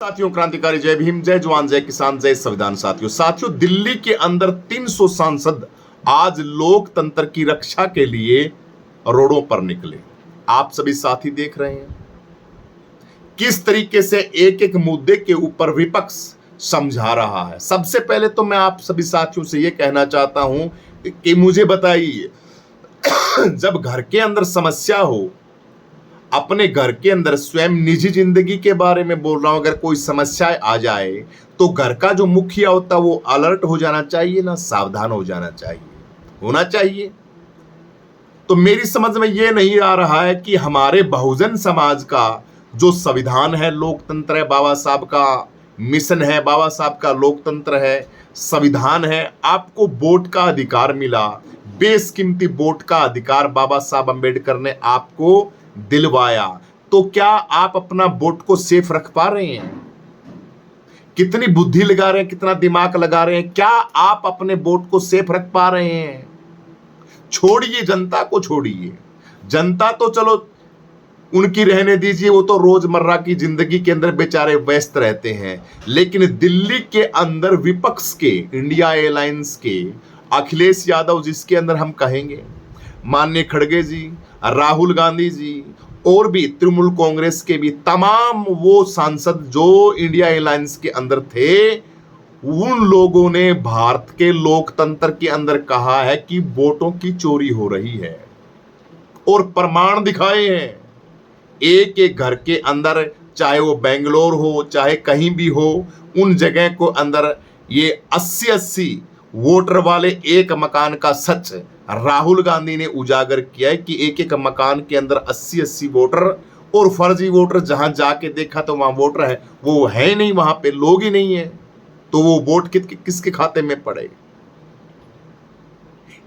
साथियों, क्रांतिकारी जय भीम, जय जवान, जय किसान, जय संविधान। साथियों, दिल्ली के अंदर 300 सांसद आज लोकतंत्र की रक्षा के लिए रोडों पर निकले। आप सभी साथी देख रहे हैं किस तरीके से एक एक मुद्दे के ऊपर विपक्ष समझा रहा है। सबसे पहले तो मैं आप सभी साथियों से यह कहना चाहता हूं कि मुझे बताइए, जब घर के अंदर समस्या हो, अपने घर के अंदर स्वयं निजी जिंदगी के बारे में बोल रहा हूं, अगर कोई समस्या आ जाए तो घर का जो मुखिया होता है वो अलर्ट हो जाना चाहिए ना, सावधान हो जाना चाहिए, होना चाहिए। तो मेरी समझ में ये नहीं आ रहा है कि हमारे बहुजन समाज का जो संविधान है, लोकतंत्र है, बाबा साहब का मिशन है, बाबा साहब का लोकतंत्र है, संविधान है, आपको वोट का अधिकार मिला, बेशकीमती वोट का अधिकार बाबा साहब अंबेडकर ने आपको दिलवाया, तो क्या आप अपना वोट को सेफ रख पा रहे हैं? कितनी बुद्धि लगा रहे हैं, कितना दिमाग लगा रहे हैं? क्या आप अपने वोट को सेफ रख पा रहे हैं? छोड़िए जनता को, छोड़िए जनता तो चलो उनकी रहने दीजिए, वो तो रोजमर्रा की जिंदगी के अंदर बेचारे व्यस्त रहते हैं। लेकिन दिल्ली के अंदर विपक्ष के, इंडिया अलायंस के अखिलेश यादव, जिसके अंदर हम कहेंगे माननीय खड़गे जी, राहुल गांधी जी और भी तृणमूल कांग्रेस के भी तमाम वो सांसद जो इंडिया अलायंस के अंदर थे, उन लोगों ने भारत के लोकतंत्र के अंदर कहा है कि वोटों की चोरी हो रही है और प्रमाण दिखाए हैं। एक एक घर के अंदर, चाहे वो बेंगलोर हो चाहे कहीं भी हो, उन जगह को अंदर ये 80-80 वोटर वाले एक मकान का सच राहुल गांधी ने उजागर किया है कि एक एक मकान के अंदर 80-80 वोटर, और फर्जी वोटर जहां जाके देखा तो वहां वोटर है, वो है ही नहीं, वहां पे लोग ही नहीं है, तो वो वोट किसके खाते में पड़े?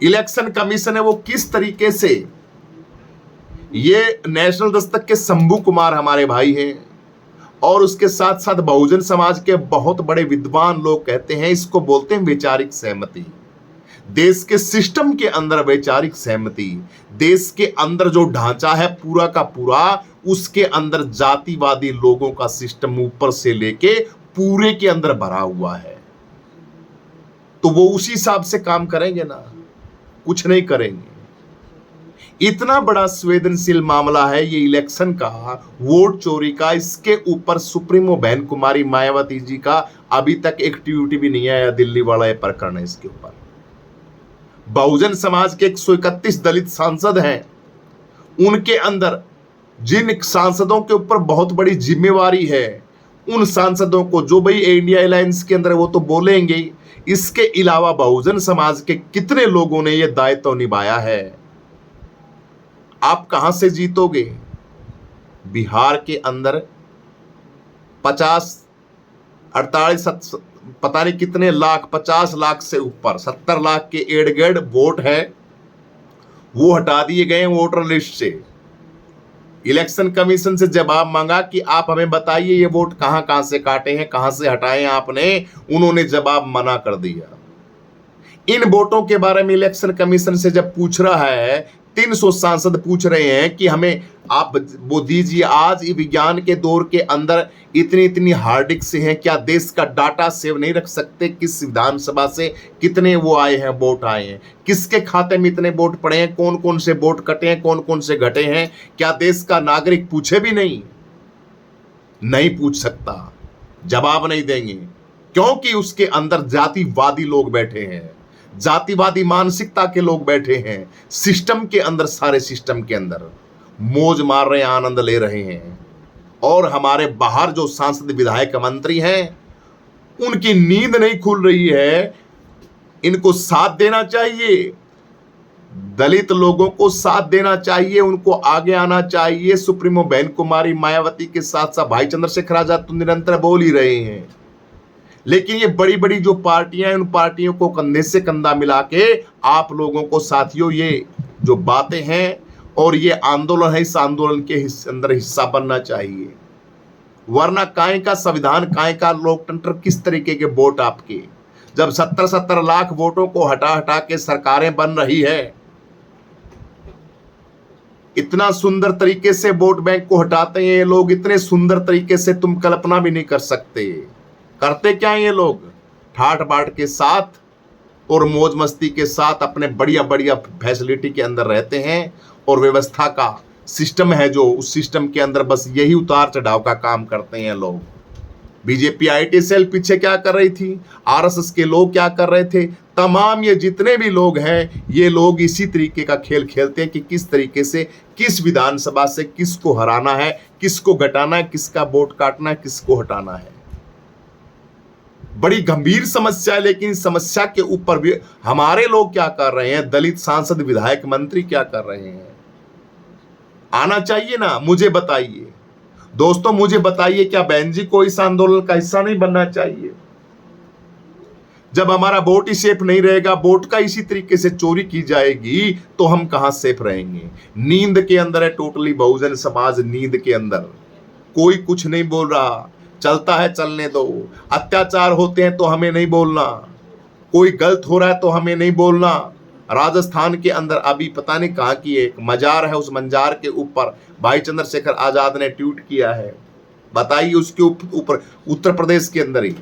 इलेक्शन कमीशन है वो किस तरीके से, ये नेशनल दस्तक के शंभू कुमार हमारे भाई हैं और उसके साथ साथ बहुजन समाज के बहुत बड़े विद्वान लोग कहते हैं, इसको बोलते हैं वैचारिक सहमति। देश के सिस्टम के अंदर वैचारिक सहमति, देश के अंदर जो ढांचा है पूरा का पूरा, उसके अंदर जातिवादी लोगों का सिस्टम ऊपर से लेके पूरे के अंदर भरा हुआ है, तो वो उसी हिसाब से काम करेंगे ना, कुछ नहीं करेंगे। इतना बड़ा संवेदनशील मामला है ये इलेक्शन का, वोट चोरी का, इसके ऊपर सुप्रीमो बहन कुमारी मायावती जी का अभी तक एक ट्वीट भी नहीं आया। दिल्ली वाला ये प्रकरण है, इसके ऊपर बहुजन समाज के 131 दलित सांसद हैं, उनके अंदर जिन सांसदों के ऊपर बहुत बड़ी जिम्मेवारी है, उन सांसदों को, जो भाई इंडिया अलायंस के अंदर वो तो बोलेंगे, इसके अलावा बहुजन समाज के कितने लोगों ने यह दायित्व निभाया है? आप कहां से जीतोगे? बिहार के अंदर 50, 48, पता नहीं कितने लाख, 50 लाख से ऊपर 70 लाख के इर्द गिर्द वोट है, वो हटा दिए गए वोटर लिस्ट से। इलेक्शन कमीशन से जवाब मांगा कि आप हमें बताइए ये वोट कहां कहां से काटे हैं, कहां से हटाए आपने, उन्होंने जवाब मना कर दिया। इन वोटों के बारे में इलेक्शन कमीशन से जब पूछ रहा है, 300 सांसद पूछ रहे हैं कि हमें आप वो दीजिए, आज विज्ञान के दौर के अंदर इतनी इतनी हार्ड डिस्क हैं, क्या देश का डाटा सेव नहीं रख सकते? किस विधानसभा से कितने वो आए हैं, वोट आए हैं, किसके खाते में इतने वोट पड़े हैं, कौन कौन से वोट कटे हैं, कौन कौन से घटे हैं? क्या देश का नागरिक पूछे भी नहीं पूछ सकता, जवाब नहीं देंगे, क्योंकि उसके अंदर जातिवादी लोग बैठे हैं, जातिवादी मानसिकता के लोग बैठे हैं सिस्टम के अंदर, सारे सिस्टम के अंदर मौज मार रहे हैं, आनंद ले रहे हैं। और हमारे बाहर जो सांसद, विधायक, मंत्री हैं, उनकी नींद नहीं खुल रही है। इनको साथ देना चाहिए, दलित लोगों को साथ देना चाहिए, उनको आगे आना चाहिए। सुप्रीमो बहन कुमारी मायावती के साथ साथ भाई चंद्रशेखर आजाद तो निरंतर बोल ही रहे हैं, लेकिन ये बड़ी बड़ी जो पार्टियां हैं, उन पार्टियों को कंधे से कंधा मिला के आप लोगों को, साथियों, ये जो बातें हैं और ये आंदोलन है, इस आंदोलन के अंदर हिस्सा बनना चाहिए। वरना काय का संविधान, काय का लोकतंत्र, किस तरीके के वोट आपके, जब 70-70 लाख वोटों को हटा हटा के सरकारें बन रही है, इतना सुंदर तरीके से वोट बैंक को हटाते हैं ये लोग, इतने सुंदर तरीके से तुम कल्पना भी नहीं कर सकते। करते क्या है ये लोग? ठाट बाट के साथ और मौज मस्ती के साथ अपने बढ़िया बढ़िया फैसिलिटी के अंदर रहते हैं, और व्यवस्था का सिस्टम है जो, उस सिस्टम के अंदर बस यही उतार चढ़ाव का काम करते हैं लोग। बीजेपी आईटी सेल पीछे क्या कर रही थी, आरएसएस के लोग क्या कर रहे थे, तमाम ये जितने भी लोग हैं, ये लोग इसी तरीके का खेल खेलते हैं कि किस तरीके से, किस विधानसभा से किसको हराना है, किसको घटाना है, किसका वोट काटना है, किसको हटाना है। बड़ी गंभीर समस्या है, लेकिन समस्या के ऊपर भी हमारे लोग क्या कर रहे हैं, दलित सांसद, विधायक, मंत्री क्या कर रहे हैं? आना चाहिए ना, मुझे बताइए दोस्तों, मुझे बताइए, क्या बहन जी को इस आंदोलन का हिस्सा नहीं बनना चाहिए? जब हमारा वोट ही सेफ नहीं रहेगा, वोट का इसी तरीके से चोरी की जाएगी, तो हम कहां सेफ रहेंगे? नींद के अंदर है टोटली बहुजन समाज, नींद के अंदर। कोई कुछ नहीं बोल रहा, चलता है चलने दो। अत्याचार होते हैं तो हमें नहीं बोलना, कोई गलत हो रहा है तो हमें नहीं बोलना। राजस्थान के अंदर अभी पता नहीं कहां की एक मजार है, उस मंजार के ऊपर भाई चंद्रशेखर आजाद ने ट्वीट किया है। बताइए, उसके ऊपर उत्तर प्रदेश के अंदर ही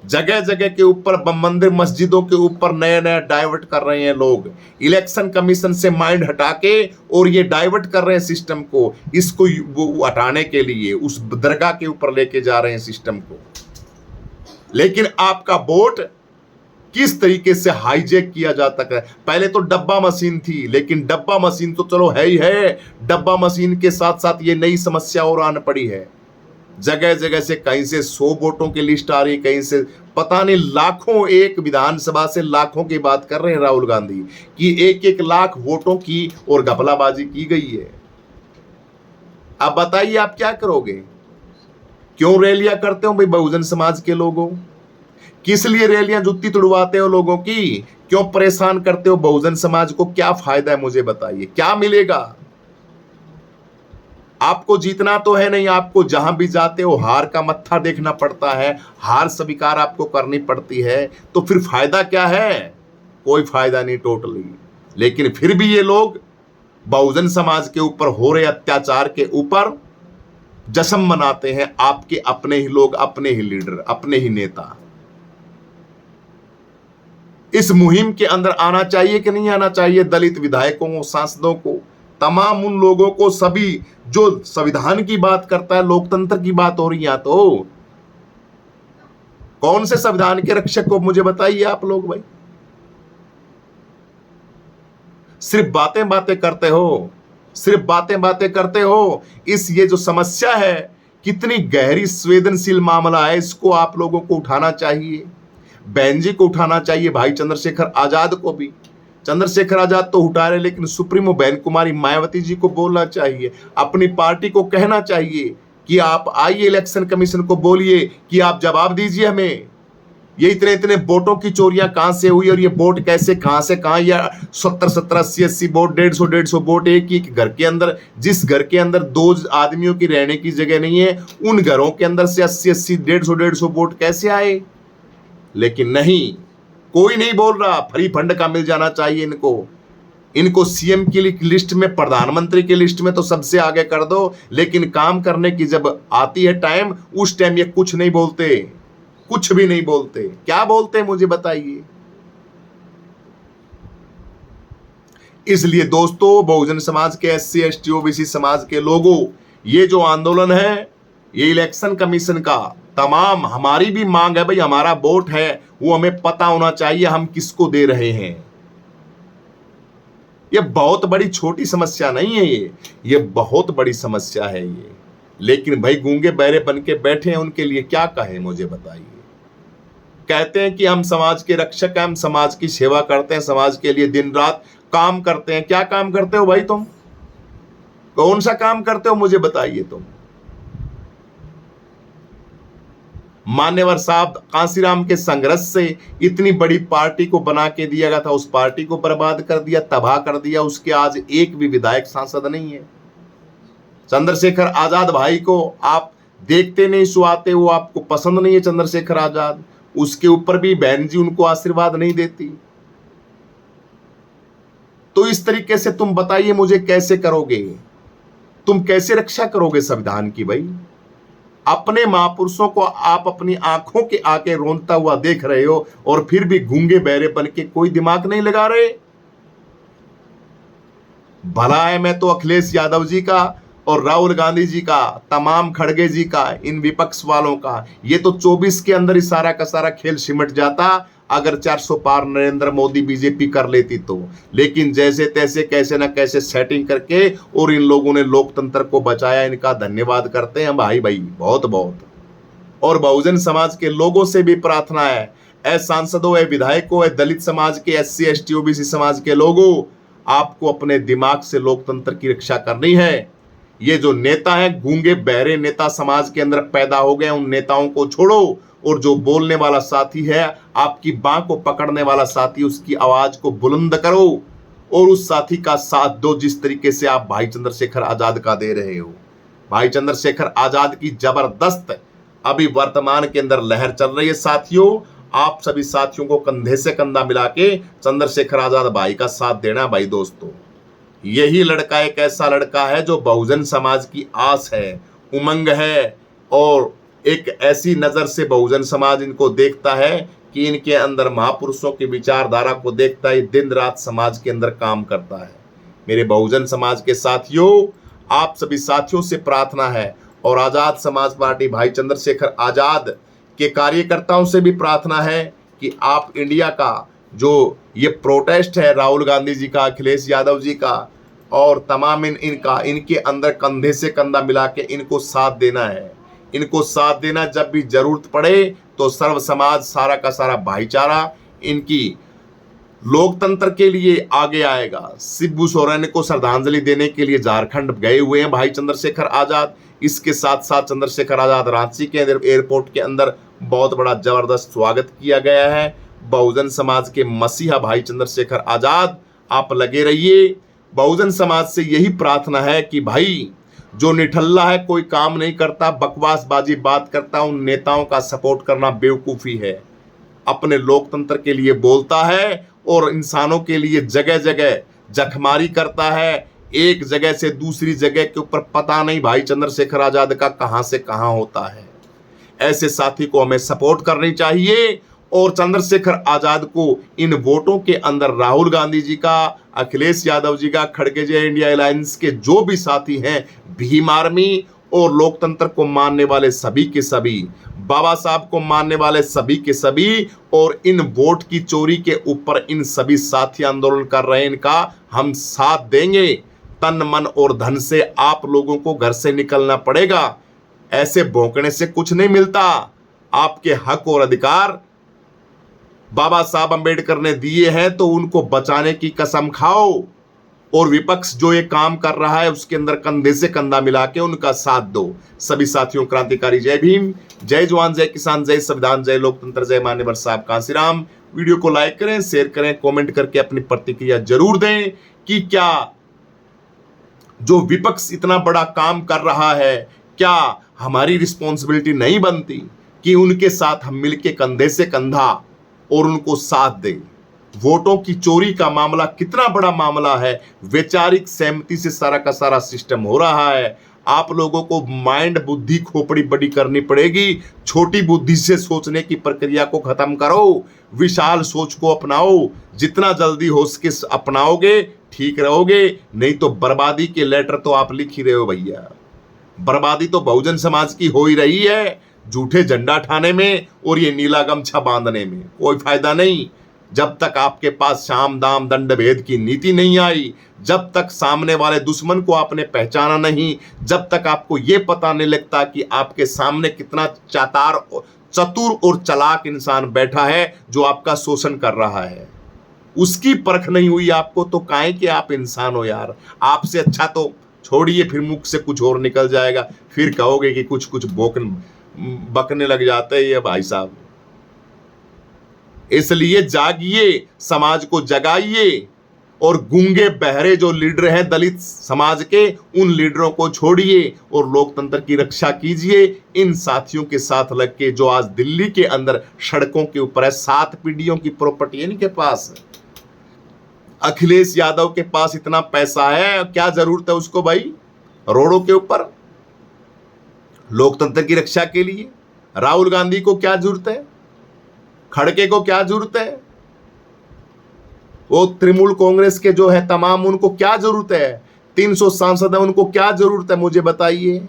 जगह जगह के ऊपर मंदिर मस्जिदों के ऊपर नया नया डाइवर्ट कर रहे हैं लोग, इलेक्शन कमीशन से माइंड हटा के, और ये डाइवर्ट कर रहे हैं सिस्टम को, इसको हटाने के लिए उस दरगाह के ऊपर लेके जा रहे हैं सिस्टम को। लेकिन आपका वोट किस तरीके से हाईजैक किया जाता है। पहले तो डब्बा मशीन थी, लेकिन डब्बा मशीन तो चलो है ही है, डब्बा मशीन के साथ साथ ये नई समस्या और आन पड़ी है। जगह जगह से कहीं से 100 वोटों की लिस्ट आ रही, कहीं से पता नहीं लाखों, एक विधानसभा से लाखों की बात कर रहे हैं राहुल गांधी कि 1-1 लाख वोटों की और घपलाबाजी की गई है। अब बताइए आप क्या करोगे? क्यों रैलियां करते हो भाई बहुजन समाज के लोगों? किस लिए रैलियां जुत्ती तुड़वाते हो लोगों की? क्यों परेशान करते हो बहुजन समाज को? क्या फायदा है मुझे बताइए, क्या मिलेगा? आपको जीतना तो है नहीं, आपको जहां भी जाते हो हार का मत्था देखना पड़ता है, हार स्वीकार आपको करनी पड़ती है, तो फिर फायदा क्या है? कोई फायदा नहीं टोटली। लेकिन फिर भी ये लोग बहुजन समाज के ऊपर हो रहे अत्याचार के ऊपर जश्न मनाते हैं, आपके अपने ही लोग, अपने ही लीडर, अपने ही नेता। इस मुहिम के अंदर आना चाहिए कि नहीं आना चाहिए? दलित विधायकों, सांसदों को, तमाम उन लोगों को, सभी जो संविधान की बात करता है, लोकतंत्र की बात हो रही है, तो कौन से संविधान के रक्षक को मुझे बताइए आप लोग भाई। सिर्फ बातें बातें करते हो, सिर्फ बातें बातें करते हो। ये जो समस्या है, कितनी गहरी संवेदनशील मामला है, इसको आप लोगों को उठाना चाहिए। बहन जी को उठाना चाहिए, भाई चंद्रशेखर आजाद को भी। चंद्रशेखर आजाद तो उठा रहे, लेकिन सुप्रीमो बहन कुमारी मायावती जी को बोलना चाहिए, अपनी पार्टी को कहना चाहिए कि आप आइए इलेक्शन कमीशन को बोलिए कि आप जवाब दीजिए हमें, ये इतने इतने वोटों की चोरियां कहां से हुई, और ये वोट कैसे, कहां से कहां, या 70-70, 80-80 वोट, 150-150 वोट एक ही घर के अंदर। जिस घर के अंदर 2 आदमियों की रहने की जगह नहीं है, उन घरों के अंदर से 80-80, 150-150 वोट कैसे आए? लेकिन नहीं, कोई नहीं बोल रहा। फ्री फंड का मिल जाना चाहिए इनको सीएम की लिस्ट में, प्रधानमंत्री की लिस्ट में तो सबसे आगे कर दो, लेकिन काम करने की जब आती है टाइम, उस टाइम ये कुछ नहीं बोलते, कुछ भी नहीं बोलते। क्या बोलते हैं मुझे बताइए। इसलिए दोस्तों, बहुजन समाज के, SC ST OBC समाज के लोगों, ये जो आंदोलन है, ये इलेक्शन कमीशन का, तमाम हमारी भी मांग है भाई, हमारा वोट है, वो हमें पता होना चाहिए हम किसको दे रहे हैं। ये बहुत बड़ी छोटी समस्या नहीं है, ये बहुत बड़ी समस्या है ये। लेकिन भाई गूंगे बहरे बन के बैठे हैं, उनके लिए क्या कहें मुझे बताइए। कहते हैं कि हम समाज के रक्षक हैं, हम समाज की सेवा करते हैं, समाज के लिए दिन रात काम करते हैं। क्या काम करते हो भाई तुम? कौन सा काम करते हो मुझे बताइए तुम। मान्यवर साहब कांसीराम के संघर्ष से इतनी बड़ी पार्टी को बना के दिया गया था, उस पार्टी को बर्बाद कर दिया, तबाह कर दिया। उसके आज एक भी विधायक सांसद नहीं है। चंद्रशेखर आजाद भाई को आप देखते नहीं, सुहाते, वो आपको पसंद नहीं है चंद्रशेखर आजाद। उसके ऊपर भी बहन जी उनको आशीर्वाद नहीं देती। तो इस तरीके से तुम बताइए मुझे कैसे करोगे? तुम कैसे रक्षा करोगे संविधान की भाई? अपने महापुरुषों को आप अपनी आंखों के आगे रोनता हुआ देख रहे हो और फिर भी गूंगे बहरे बन के कोई दिमाग नहीं लगा रहे। भला है मैं तो अखिलेश यादव जी का और राहुल गांधी जी का, तमाम खड़गे जी का, इन विपक्ष वालों का, ये तो 24 के अंदर ही सारा का सारा खेल सिमट जाता अगर 400 पार नरेंद्र मोदी बीजेपी कर लेती तो। लेकिन जैसे तैसे कैसे ना कैसे सेटिंग करके और इन लोगों ने लोकतंत्र को बचाया, इनका धन्यवाद करते हैं भाई भाई, बहुत बहुत। और बहुजन समाज के लोगों से भी प्रार्थना है, ऐ सांसदों, ऐ विधायकों, ऐ दलित समाज के, SC ST OBC समाज के लोगों, आपको अपने दिमाग से लोकतंत्र की रक्षा करनी है। ये जो नेता है, गूंगे बहरे नेता समाज के अंदर पैदा हो गए, उन नेताओं को छोड़ो और जो बोलने वाला साथी है, आपकी बांह को पकड़ने वाला साथी, उसकी आवाज को बुलंद करो और उस साथी का साथ दो जिस तरीके से आप भाई चंद्रशेखर आजाद का दे रहे हो। भाई चंद्रशेखर आजाद की जबरदस्त अभी वर्तमान के अंदर लहर चल रही है साथियों। आप सभी साथियों को कंधे से कंधा मिला के चंद्रशेखर आजाद भाई का साथ देना भाई दोस्तों। यही लड़का एक ऐसा लड़का है जो बहुजन समाज की आस है, उमंग है, और एक ऐसी नजर से बहुजन समाज इनको देखता है कि इनके अंदर महापुरुषों की विचारधारा को देखता है, दिन रात समाज के अंदर काम करता है। मेरे बहुजन समाज के साथियों, आप सभी साथियों से प्रार्थना है और आजाद समाज पार्टी भाई चंद्रशेखर आजाद के कार्यकर्ताओं से भी प्रार्थना है कि आप इंडिया का जो ये प्रोटेस्ट है राहुल गांधी जी का, अखिलेश यादव जी का और तमाम इनके अंदर कंधे से कंधा मिला के इनको साथ देना है। इनको साथ देना, जब भी जरूरत पड़े तो सर्व समाज, सारा का सारा भाईचारा इनकी लोकतंत्र के लिए आगे आएगा। शिबू सोरेन को श्रद्धांजलि देने के लिए झारखंड गए हुए हैं भाई चंद्रशेखर आजाद। इसके साथ साथ चंद्रशेखर आजाद रांची के एयरपोर्ट के अंदर बहुत बड़ा जबरदस्त स्वागत किया गया है। बहुजन समाज के मसीहा भाई चंद्रशेखर आजाद, आप लगे रहिए। बहुजन समाज से यही प्रार्थना है कि भाई जो निठल्ला है, कोई काम नहीं करता, बकवासबाजी बात करता, उन नेताओं का सपोर्ट करना बेवकूफ़ी है। अपने लोकतंत्र के लिए बोलता है और इंसानों के लिए जगह जगह जखमारी करता है, एक जगह से दूसरी जगह के ऊपर पता नहीं भाई चंद्रशेखर आजाद का कहां से कहां होता है। ऐसे साथी को हमें सपोर्ट करनी चाहिए और चंद्रशेखर आजाद को इन वोटों के अंदर राहुल गांधी जी का, अखिलेश यादव जी का, खड़गे जय इंडिया अलायंस के जो भी साथी हैं, भीम आर्मी और लोकतंत्र को मानने वाले सभी के सभी, बाबा साहब को मानने वाले सभी के सभी, और इन वोट की चोरी के ऊपर इन सभी साथी आंदोलन कर रहे हैं, इनका हम साथ देंगे। तन मन और धन से आप लोगों को घर से निकलना पड़ेगा। ऐसे भौंकने से कुछ नहीं मिलता। आपके हक और अधिकार बाबा साहब अंबेडकर ने दिए हैं तो उनको बचाने की कसम खाओ और विपक्ष जो ये काम कर रहा है उसके अंदर कंधे से कंधा मिला के उनका साथ दो। सभी साथियों क्रांतिकारी जय भीम, जय जवान, जय किसान, जय संविधान, जय लोकतंत्र, जय मान्यवर साहब कांसीराम। वीडियो को लाइक करें, शेयर करें, कमेंट करके अपनी प्रतिक्रिया जरूर दें कि क्या जो विपक्ष इतना बड़ा काम कर रहा है, क्या हमारी रिस्पॉन्सिबिलिटी नहीं बनती कि उनके साथ हम मिलके कंधे से कंधा और उनको साथ दें। वोटों की चोरी का मामला कितना बड़ा मामला है, वैचारिक सहमति से सारा का सारा सिस्टम हो रहा है। आप लोगों को माइंड, बुद्धि, खोपड़ी बड़ी करनी पड़ेगी। छोटी बुद्धि से सोचने की प्रक्रिया को खत्म करो, विशाल सोच को अपनाओ। जितना जल्दी हो सके अपनाओगे ठीक रहोगे, नहीं तो बर्बादी के लेटर तो आप लिख ही रहे हो भैया। बर्बादी तो बहुजन समाज की हो ही रही है, झूठे झंडा ठाने में और ये नीला गमछा बांधने में कोई फायदा नहीं। जब तक आपके पास साम दाम दंड भेद की नीति नहीं आई, जब तक सामने वाले दुश्मन को आपने पहचाना नहीं, जब तक आपको ये पता नहीं लगता कि आपके सामने कितना चतुर और चालाक इंसान बैठा है जो आपका शोषण कर रहा है, उसकी परख नहीं हुई आपको, तो काहे कि आप इंसान हो यार। आपसे अच्छा तो छोड़िए, फिर मुख से कुछ और निकल जाएगा, फिर कहोगे कि कुछ कुछ बकने लग जाते हैं ये भाई साहब। इसलिए जागिए, समाज को जगाइए और गूंगे बहरे जो लीडर हैं दलित समाज के, उन लीडरों को छोड़िए और लोकतंत्र की रक्षा कीजिए। इन साथियों के साथ लग के जो आज दिल्ली के अंदर सड़कों के ऊपर है, 7 पीढ़ियों की प्रॉपर्टी है इनके पास। अखिलेश यादव के पास इतना पैसा है, क्या जरूरत है उसको भाई रोडों के ऊपर लोकतंत्र की रक्षा के लिए? राहुल गांधी को क्या जरूरत है? खड़गे को क्या जरूरत है? वो तृणमूल कांग्रेस के जो है तमाम, उनको क्या जरूरत है? 300 सांसद है, उनको क्या जरूरत है मुझे बताइए।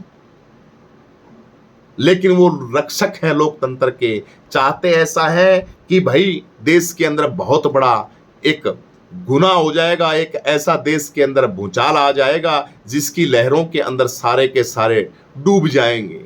लेकिन वो रक्षक हैं लोकतंत्र के, चाहते ऐसा है कि भाई देश के अंदर बहुत बड़ा एक गुनाह हो जाएगा, एक ऐसा देश के अंदर भूचाल आ जाएगा जिसकी लहरों के अंदर सारे के सारे डूब जाएंगे।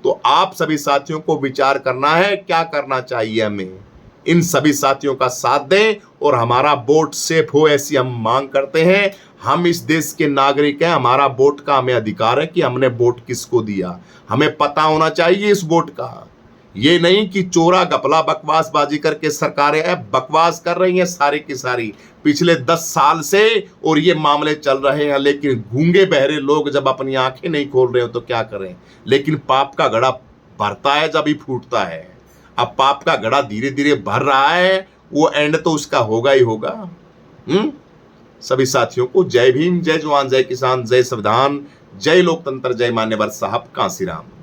तो आप सभी साथियों को विचार करना है, क्या करना चाहिए हमें। इन सभी साथियों का साथ दें और हमारा वोट सेफ हो, ऐसी हम मांग करते हैं। हम इस देश के नागरिक हैं, हमारा वोट का हमें अधिकार है कि हमने वोट किसको दिया, हमें पता होना चाहिए इस वोट का। ये नहीं कि चोरा गपला बकवासबाजी करके सरकारें बकवास कर रही हैं सारी की सारी पिछले 10 साल से, और ये मामले चल रहे हैं। लेकिन गूंगे बहरे लोग जब अपनी आंखें नहीं खोल रहे हो तो क्या करें। लेकिन पाप का घड़ा भरता है जब ही फूटता है। अब पाप का घड़ा धीरे धीरे भर रहा है, वो एंड तो उसका होगा ही होगा। सभी साथियों को जय भीम, जय जवान, जय किसान, जय संविधान, जय लोकतंत्र, जय मान्यवर साहब, कांसीराम।